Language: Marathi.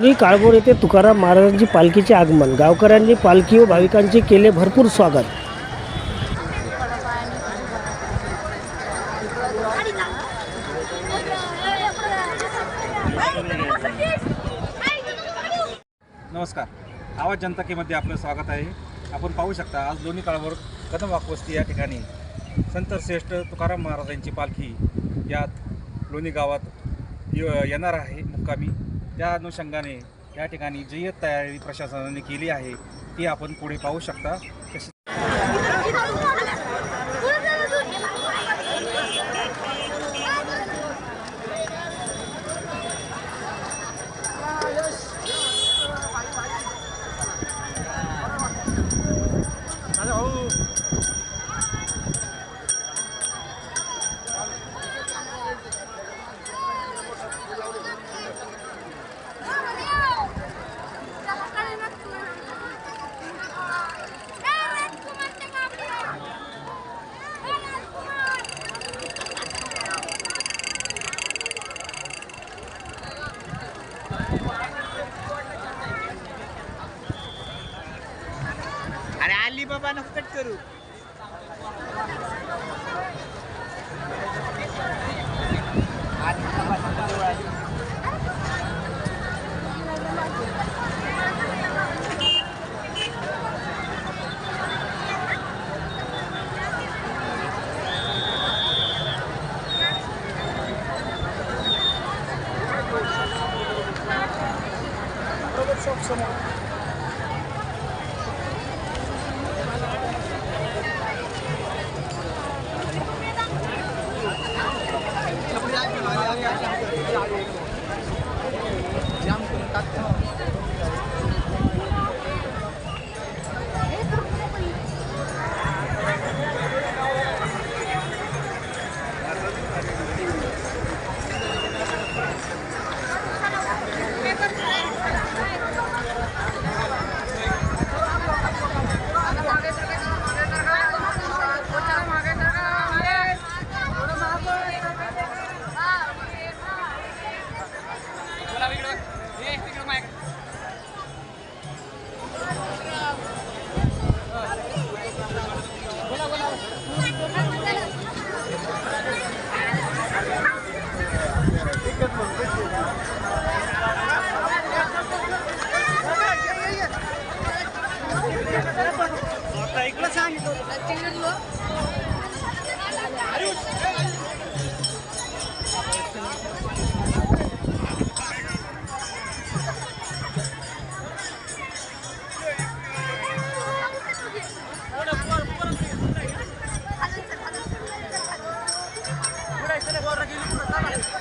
श्री काळभोर येथे तुकाराम महाराजांची पालखीचे आगमन. गावकऱ्यांनी पालखी व भाविकांचे केले भरपूर स्वागत. नमस्कार. आवाज जनताकेमध्ये आपलं स्वागत आहे. आपण पाहू शकता आज लोणी काळभोर कदम वाकवस्ती या ठिकाणी संत श्रेष्ठ तुकाराम महाराजांची पालखी यात लोणी गावात येणार आहे मुक्कामी. त्या अनुषंगाने या ठिकाणी जय्यत तयारी प्रशासनाने केली आहे ती आपण पुढे पाहू शकता. अरे आली बाबा नको कट करू. पुढे